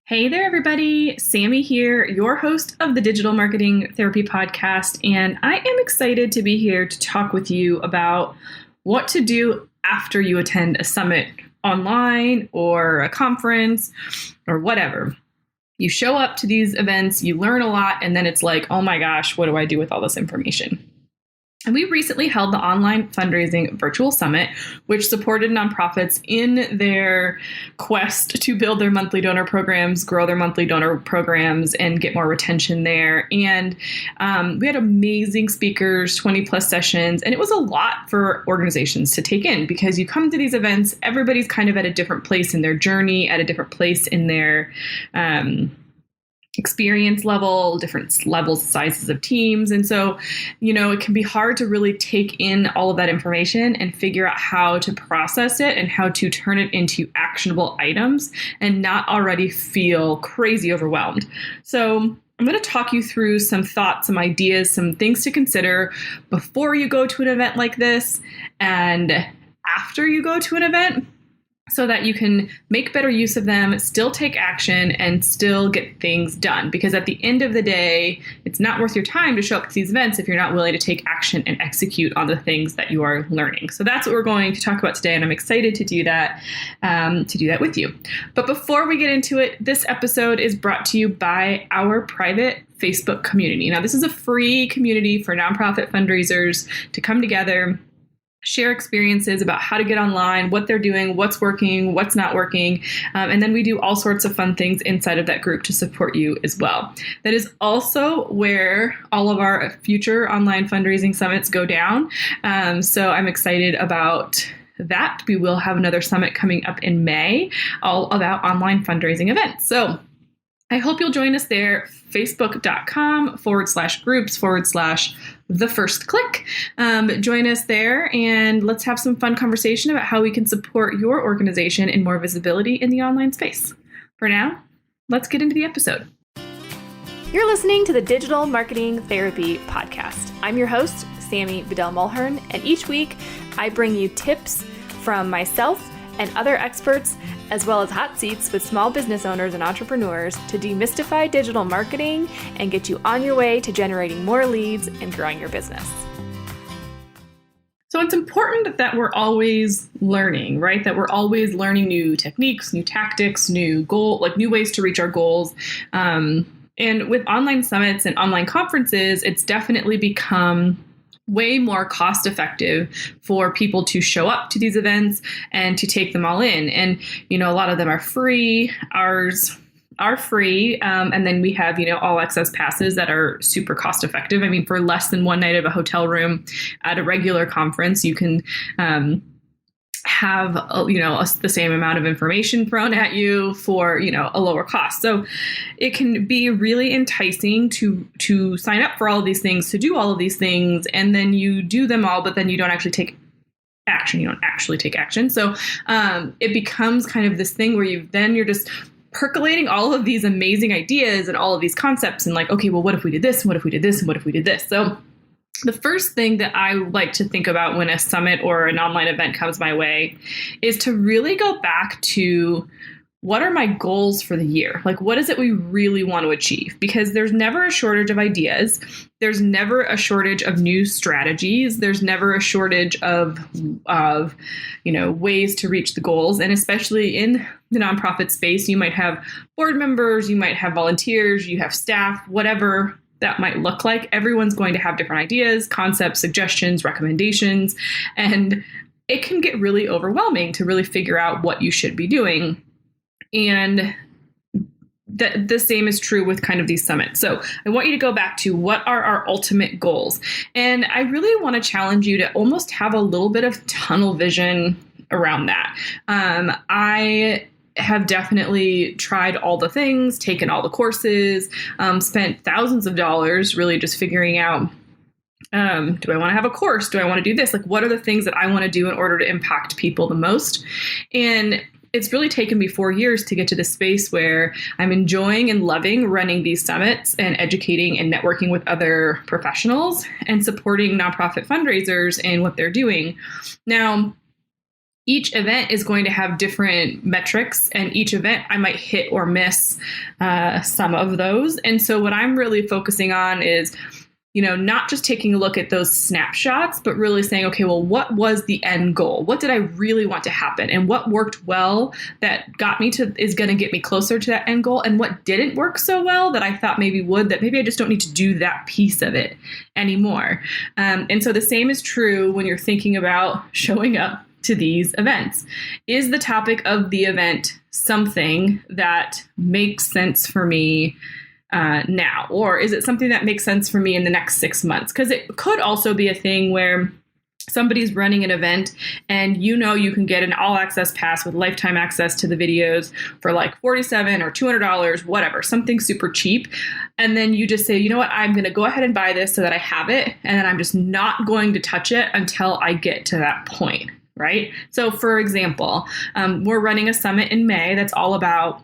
Hey there, everybody. Sammy here, your host of the Digital Marketing Therapy Podcast, and I am excited to be here to talk with you about what to do after you attend a summit online or a conference or whatever. You show up to these events, you learn a lot, and then it's like, oh my gosh, what do I do with all this information? And we recently held the Online Fundraising Virtual Summit, which supported nonprofits in their quest to build their monthly donor programs, grow their monthly donor programs, and get more retention there. And we had amazing speakers, 20 plus sessions, and it was a lot for organizations to take in because you come to these events, everybody's kind of at a different place in their journey, at a different place in their experience level, different levels, sizes of teams. And so, it can be hard to really take in all of that information and figure out how to process it and how to turn it into actionable items and not already feel crazy overwhelmed. So I'm going to talk you through some thoughts, some ideas, some things to consider before you go to an event like this and after you go to an event, so that you can make better use of them, still take action, and still get things done. Because at the end of the day, it's not worth your time to show up to these events if you're not willing to take action and execute on the things that you are learning. So that's what we're going to talk about today, and I'm excited to do that with you. But before we get into it, this episode is brought to you by our private Facebook community. Now, this is a free community for nonprofit fundraisers to come together, share experiences about how to get online, what they're doing, what's working, what's not working. And then we do all sorts of fun things inside of that group to support you as well. That is also where all of our future online fundraising summits go down. So I'm excited about that. We will have another summit coming up in May, all about online fundraising events. So I hope you'll join us there, facebook.com/groups/the first click. Join us there and let's have some fun conversation about how we can support your organization in more visibility in the online space. For now, let's get into the episode. You're listening to the Digital Marketing Therapy Podcast. I'm your host, Sammy Vidal-Mulhern, and each week I bring you tips from myself and other experts, as well as hot seats with small business owners and entrepreneurs to demystify digital marketing and get you on your way to generating more leads and growing your business. So it's important that we're always learning, right? That we're always learning new techniques, new tactics, new ways to reach our goals. And with online summits and online conferences, it's definitely become way more cost effective for people to show up to these events and to take them all in. And, a lot of them are free. Ours are free. And then we have, all access passes that are super cost effective. I mean, for less than one night of a hotel room at a regular conference, you can, have the same amount of information thrown at you for a lower cost. So it can be really enticing to sign up for all of these things, to do all of these things, and then you do them all, but then you don't actually take action. You don't actually take action. So it becomes kind of this thing where you're just percolating all of these amazing ideas and all of these concepts and like, okay, well, what if we did this? And what if we did this? And what if we did this? So the first thing that I like to think about when a summit or an online event comes my way is to really go back to what are my goals for the year? Like, what is it we really want to achieve? Because there's never a shortage of ideas. There's never a shortage of new strategies. There's never a shortage of ways to reach the goals. And especially in the nonprofit space, you might have board members, you might have volunteers, you have staff, whatever that might look like. Everyone's going to have different ideas, concepts, suggestions, recommendations, and it can get really overwhelming to really figure out what you should be doing. And the same is true with kind of these summits. So I want you to go back to what are our ultimate goals? And I really want to challenge you to almost have a little bit of tunnel vision around that. I have definitely tried all the things, taken all the courses, spent thousands of dollars really just figuring out, do I want to have a course? Do I want to do this? Like, what are the things that I want to do in order to impact people the most? And it's really taken me 4 years to get to the space where I'm enjoying and loving running these summits and educating and networking with other professionals and supporting nonprofit fundraisers in what they're doing. Now, each event is going to have different metrics, and each event I might hit or miss some of those. And so what I'm really focusing on is, not just taking a look at those snapshots, but really saying, okay, well, what was the end goal? What did I really want to happen? And what worked well that is going to get me closer to that end goal? And what didn't work so well that I thought maybe would, that maybe I just don't need to do that piece of it anymore. And so the same is true when you're thinking about showing up to these events. Is the topic of the event something that makes sense for me now? Or is it something that makes sense for me in the next 6 months? Because it could also be a thing where somebody's running an event and you can get an all access pass with lifetime access to the videos for like $47 or $200, whatever, something super cheap. And then you just say, you know what, I'm going to go ahead and buy this so that I have it. And then I'm just not going to touch it until I get to that point. Right? So for example, we're running a summit in May that's all about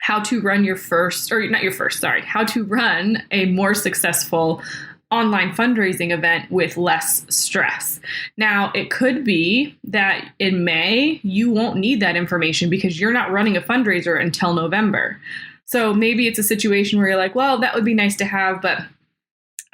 how to run how to run a more successful online fundraising event with less stress. Now, it could be that in May, you won't need that information because you're not running a fundraiser until November. So maybe it's a situation where you're like, well, that would be nice to have, but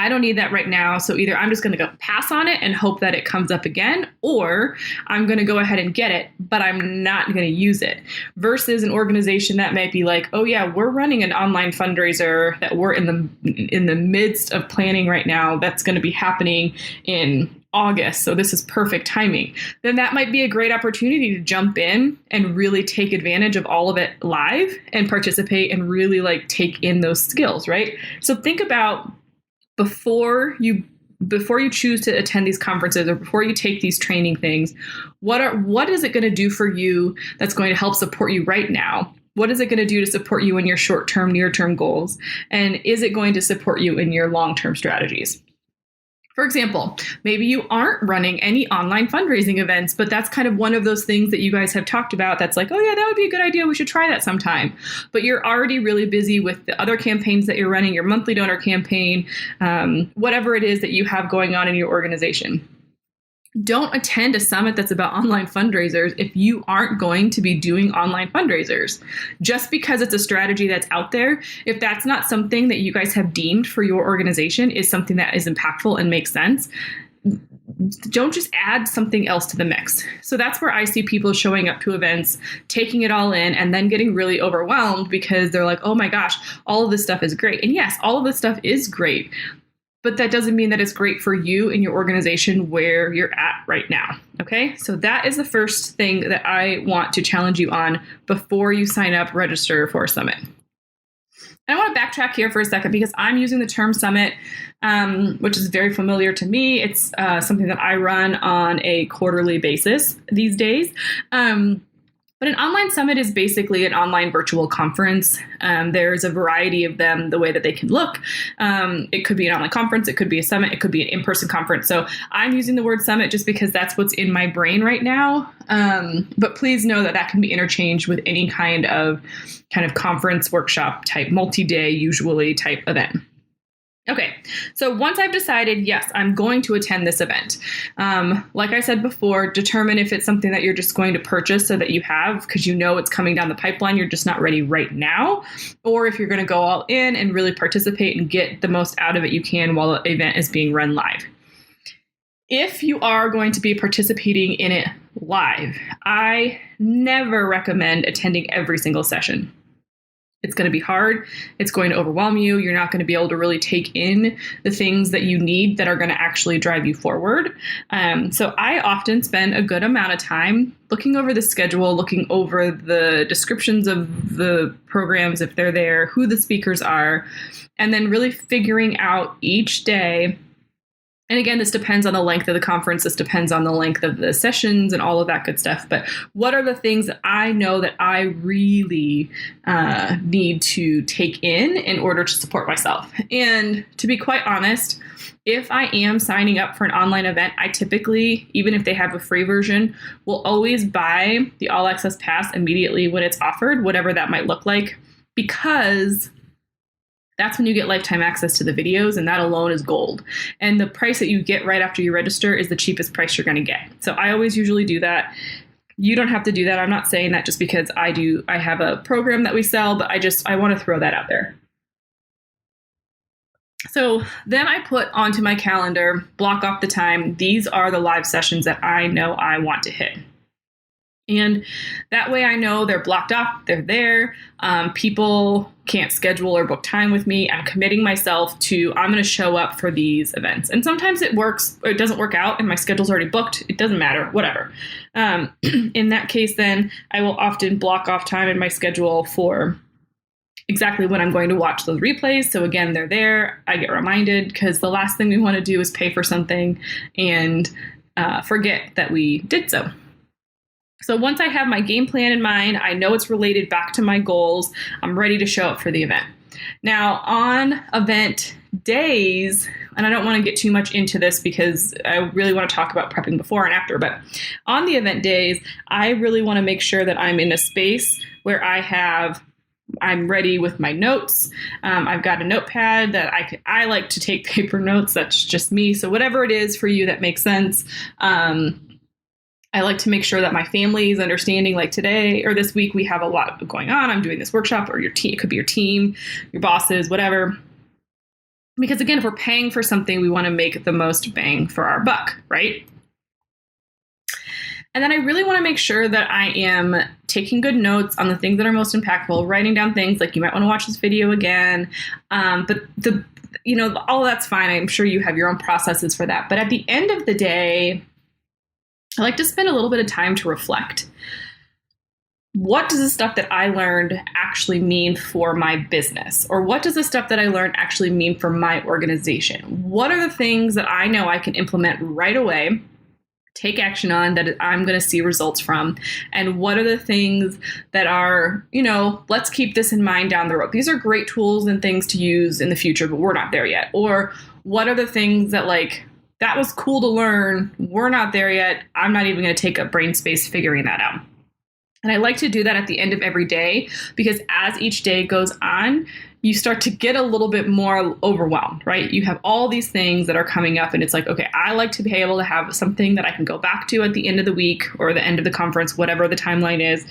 I don't need that right now. So either I'm just going to go pass on it and hope that it comes up again, or I'm going to go ahead and get it, but I'm not going to use it. Versus an organization that might be like, oh yeah, we're running an online fundraiser that we're in the midst of planning right now. That's going to be happening in August. So this is perfect timing. Then that might be a great opportunity to jump in and really take advantage of all of it live and participate and really take in those skills, right? So think about before you choose to attend these conferences or before you take these training things, what is it going to do for you that's going to help support you right now? What is it going to do to support you in your short-term, near-term goals? And is it going to support you in your long-term strategies? For example, maybe you aren't running any online fundraising events, but that's kind of one of those things that you guys have talked about that's like, oh yeah, that would be a good idea. We should try that sometime. But you're already really busy with the other campaigns that you're running, your monthly donor campaign, whatever it is that you have going on in your organization. Don't attend a summit that's about online fundraisers if you aren't going to be doing online fundraisers. Just because it's a strategy that's out there, if that's not something that you guys have deemed for your organization is something that is impactful and makes sense, don't just add something else to the mix. So that's where I see people showing up to events, taking it all in, and then getting really overwhelmed because they're like, oh my gosh, all of this stuff is great. And yes, all of this stuff is great. But that doesn't mean that it's great for you and your organization where you're at right now. Okay, so that is the first thing that I want to challenge you on before you sign up, register for a summit. And I want to backtrack here for a second because I'm using the term summit, which is very familiar to me. It's something that I run on a quarterly basis these days. But an online summit is basically an online virtual conference. There's a variety of them, the way that they can look. It could be an online conference. It could be a summit. It could be an in-person conference. So I'm using the word summit just because that's what's in my brain right now. But please know that that can be interchanged with any kind of conference, workshop type, multi-day usually type event. Okay, so once I've decided, yes, I'm going to attend this event, like I said before, determine if it's something that you're just going to purchase so that you have, because you know it's coming down the pipeline, you're just not ready right now, or if you're going to go all in and really participate and get the most out of it you can while the event is being run live. If you are going to be participating in it live, I never recommend attending every single session. It's going to be hard. It's going to overwhelm you. You're not going to be able to really take in the things that you need that are going to actually drive you forward. So I often spend a good amount of time looking over the schedule, looking over the descriptions of the programs, if they're there, who the speakers are, and then really figuring out each day. And again, this depends on the length of the conference. This depends on the length of the sessions and all of that good stuff. But what are the things that I know that I really need to take in order to support myself? And to be quite honest, if I am signing up for an online event, I typically, even if they have a free version, will always buy the All Access Pass immediately when it's offered, whatever that might look like, because that's when you get lifetime access to the videos, and that alone is gold. And the price that you get right after you register is the cheapest price you're going to get. So I always usually do that. You don't have to do that. I'm not saying that just because I have a program that we sell, but I want to throw that out there. So then I put onto my calendar, block off the time. These are the live sessions that I know I want to hit. And that way I know they're blocked off, they're there. People can't schedule or book time with me. I'm committing myself to, I'm going to show up for these events. And sometimes it works, or it doesn't work out and my schedule's already booked. It doesn't matter, whatever. In that case, then I will often block off time in my schedule for exactly when I'm going to watch those replays. So again, they're there. I get reminded, because the last thing we want to do is pay for something and forget that we did so. So once I have my game plan in mind, I know it's related back to my goals, I'm ready to show up for the event. Now, on event days, and I don't want to get too much into this because I really want to talk about prepping before and after, but on the event days, I really want to make sure that I'm in a space where I'm ready with my notes. I've got a notepad that I like to take paper notes. That's just me. So whatever it is for you that makes sense. I like to make sure that my family is understanding, like today or this week, we have a lot going on. I'm doing this workshop, or your team, it could be your team, your bosses, whatever. Because again, if we're paying for something, we want to make the most bang for our buck, right? And then I really want to make sure that I am taking good notes on the things that are most impactful, writing down things like, you might want to watch this video again. But all that's fine. I'm sure you have your own processes for that. But at the end of the day, I like to spend a little bit of time to reflect. What does the stuff that I learned actually mean for my business? Or what does the stuff that I learned actually mean for my organization? What are the things that I know I can implement right away, take action on, that I'm going to see results from? And what are the things that are, let's keep this in mind down the road. These are great tools and things to use in the future, but we're not there yet. Or what are the things that, like, that was cool to learn, we're not there yet, I'm not even going to take up brain space figuring that out. And I like to do that at the end of every day, because as each day goes on, you start to get a little bit more overwhelmed, right? You have all these things that are coming up, and it's like, okay, I like to be able to have something that I can go back to at the end of the week or the end of the conference, whatever the timeline is,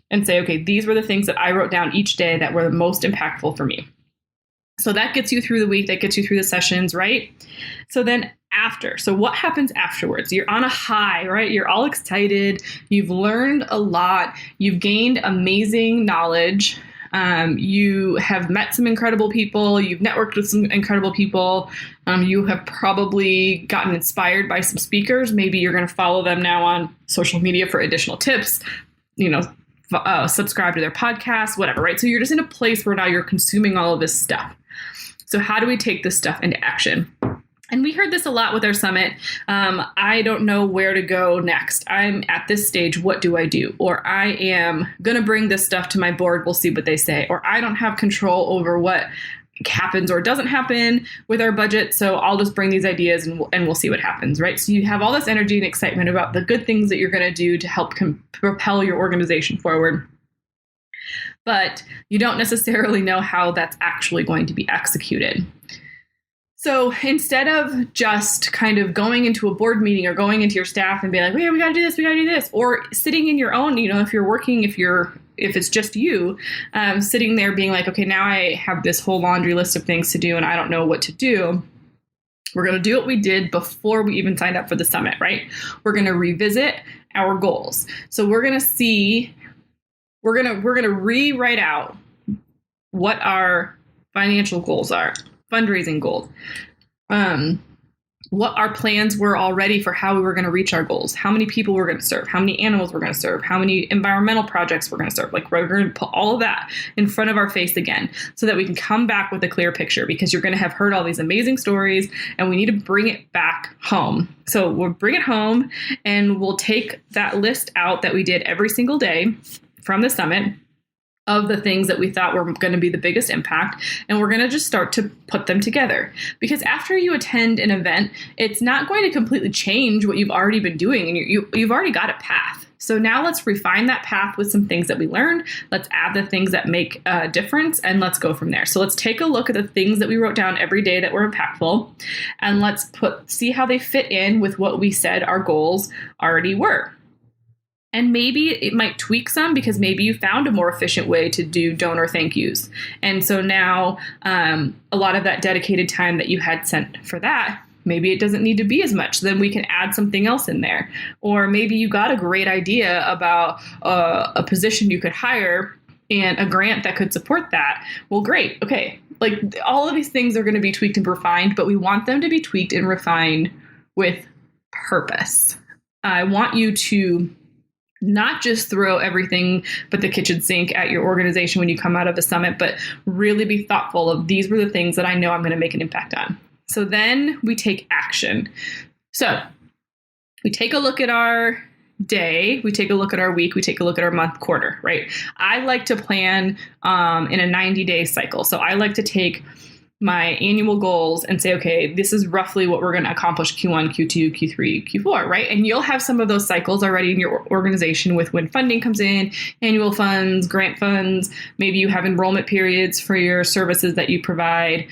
and say, okay, these were the things that I wrote down each day that were the most impactful for me. So that gets you through the week, that gets you through the sessions, right? So then so what happens afterwards? You're on a high, right? You're all excited. You've learned a lot. You've gained amazing knowledge. You have met some incredible people. You've networked with some incredible people. You have probably gotten inspired by some speakers. Maybe you're going to follow them now on social media for additional tips, subscribe to their podcast, whatever, right? So you're just in a place where now you're consuming all of this stuff. So how do we take this stuff into action? And we heard this a lot with our summit. I don't know where to go next. I'm at this stage. What do I do? Or I am going to bring this stuff to my board. We'll see what they say. Or I don't have control over what happens or doesn't happen with our budget. So I'll just bring these ideas and we'll see what happens, right? So you have all this energy and excitement about the good things that you're going to do to help propel your organization forward. But you don't necessarily know how that's actually going to be executed. So instead of just kind of going into a board meeting or going into your staff and be like, we got to do this, or sitting in your own, if you're working, if it's just you, sitting there being like, okay, now I have this whole laundry list of things to do and I don't know what to do. We're going to do what we did before we even signed up for the summit, right? We're going to revisit our goals. So we're going to rewrite out what our financial goals are. Fundraising goals, what our plans were already for how we were going to reach our goals, how many people we're going to serve, how many animals we're going to serve, how many environmental projects we're going to serve. Like, we're going to put all of that in front of our face again so that we can come back with a clear picture, because you're going to have heard all these amazing stories and we need to bring it back home. So we'll bring it home and we'll take that list out that we did every single day from the summit of the things that we thought were going to be the biggest impact. And we're going to just start to put them together. Because after you attend an event, it's not going to completely change what you've already been doing. And you've already got a path. So now let's refine that path with some things that we learned. Let's add the things that make a difference, and let's go from there. So let's take a look at the things that we wrote down every day that were impactful, and let's see how they fit in with what we said our goals already were. And maybe it might tweak some because maybe you found a more efficient way to do donor thank yous. And so now a lot of that dedicated time that you had sent for that, maybe it doesn't need to be as much. Then we can add something else in there. Or maybe you got a great idea about a position you could hire and a grant that could support that. Well, great. Okay. Like all of these things are going to be tweaked and refined, but we want them to be tweaked and refined with purpose. I want you to not just throw everything but the kitchen sink at your organization when you come out of the summit, but really be thoughtful of these were the things that I know I'm going to make an impact on. So then we take action. So we take a look at our day, we take a look at our week, we take a look at our month, quarter, right? I like to plan in a 90-day cycle. So I like to take my annual goals and say, okay, this is roughly what we're going to accomplish Q1, Q2, Q3, Q4, right? And you'll have some of those cycles already in your organization with when funding comes in, annual funds, grant funds, maybe you have enrollment periods for your services that you provide,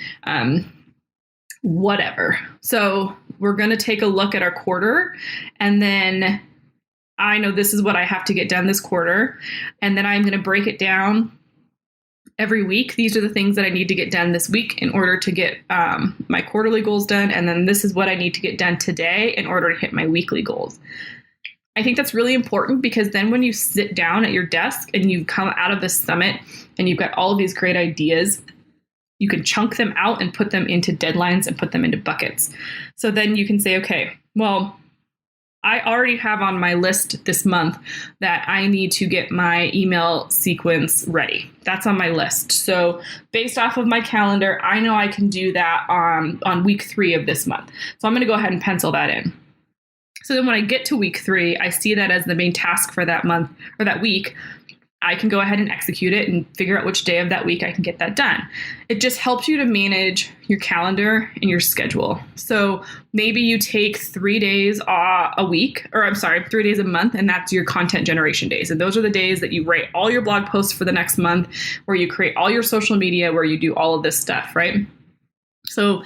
whatever. So we're going to take a look at our quarter, and then I know this is what I have to get done this quarter, and then I'm going to break it down every week. These are the things that I need to get done this week in order to get my quarterly goals done. And then this is what I need to get done today in order to hit my weekly goals. I think that's really important because then when you sit down at your desk and you come out of this summit and you've got all of these great ideas, you can chunk them out and put them into deadlines and put them into buckets. So then you can say, okay, well, I already have on my list this month that I need to get my email sequence ready. That's on my list. So based off of my calendar, I know I can do that on week 3 of this month. So I'm going to go ahead and pencil that in. So then when I get to week 3, I see that as the main task for that month or that week. I can go ahead and execute it and figure out which day of that week I can get that done. It just helps you to manage your calendar and your schedule. So maybe you take 3 days a week, or 3 days a month, and that's your content generation days. And those are the days that you write all your blog posts for the next month, where you create all your social media, where you do all of this stuff, right? So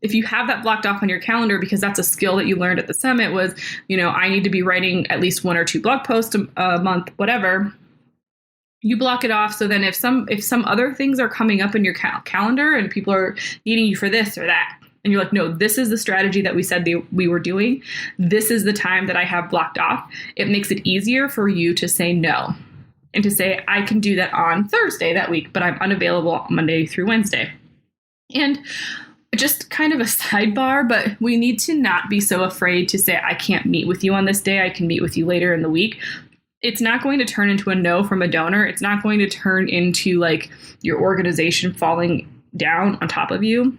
if you have that blocked off on your calendar, because that's a skill that you learned at the summit was, I need to be writing at least 1 or 2 blog posts a month, whatever. You block it off. So then if some other things are coming up in your calendar and people are needing you for this or that, and you're like, no, this is the strategy that we said we were doing. This is the time that I have blocked off. It makes it easier for you to say no and to say, I can do that on Thursday that week, but I'm unavailable Monday through Wednesday. And just kind of a sidebar, but we need to not be so afraid to say, I can't meet with you on this day. I can meet with you later in the week. It's not going to turn into a no from a donor. It's not going to turn into like your organization falling down on top of you.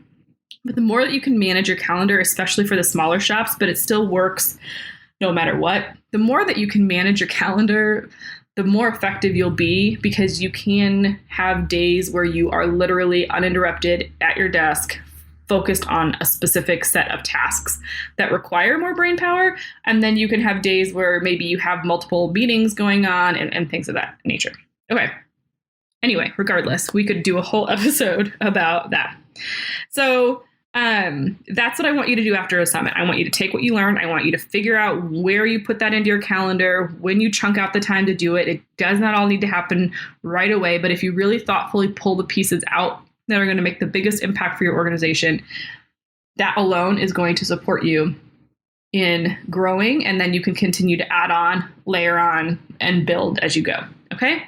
But the more that you can manage your calendar, especially for the smaller shops, but it still works no matter what, the more that you can manage your calendar, the more effective you'll be, because you can have days where you are literally uninterrupted at your desk, focused on a specific set of tasks that require more brain power. And then you can have days where maybe you have multiple meetings going on and things of that nature. Okay. Anyway, regardless, we could do a whole episode about that. So that's what I want you to do after a summit. I want you to take what you learned. I want you to figure out where you put that into your calendar, when you chunk out the time to do it. It does not all need to happen right away, but if you really thoughtfully pull the pieces out that are going to make the biggest impact for your organization, that alone is going to support you in growing. And then you can continue to add on, layer on, and build as you go. Okay?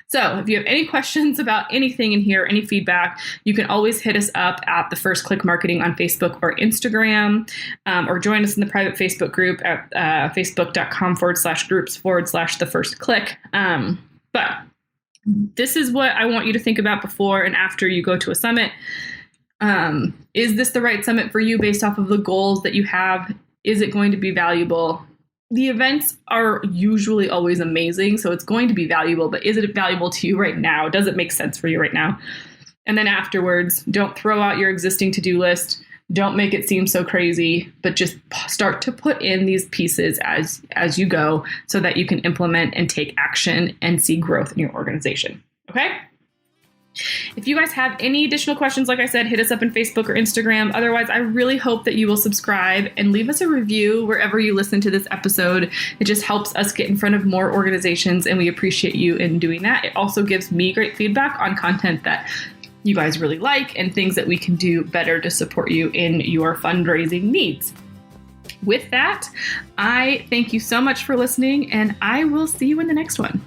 So if you have any questions about anything in here, any feedback, you can always hit us up at The First Click Marketing on Facebook or Instagram, or join us in the private Facebook group at facebook.com/groups/The First Click. But this is what I want you to think about before and after you go to a summit. Is this the right summit for you based off of the goals that you have? Is it going to be valuable? The events are usually always amazing, so it's going to be valuable, but is it valuable to you right now? Does it make sense for you right now? And then afterwards, don't throw out your existing to-do list. Don't make it seem so crazy, but just start to put in these pieces as you go so that you can implement and take action and see growth in your organization. Okay? If you guys have any additional questions, like I said, hit us up on Facebook or Instagram. Otherwise, I really hope that you will subscribe and leave us a review wherever you listen to this episode. It just helps us get in front of more organizations, and we appreciate you in doing that. It also gives me great feedback on content that you guys really like and things that we can do better to support you in your fundraising needs. With that, I thank you so much for listening, and I will see you in the next one.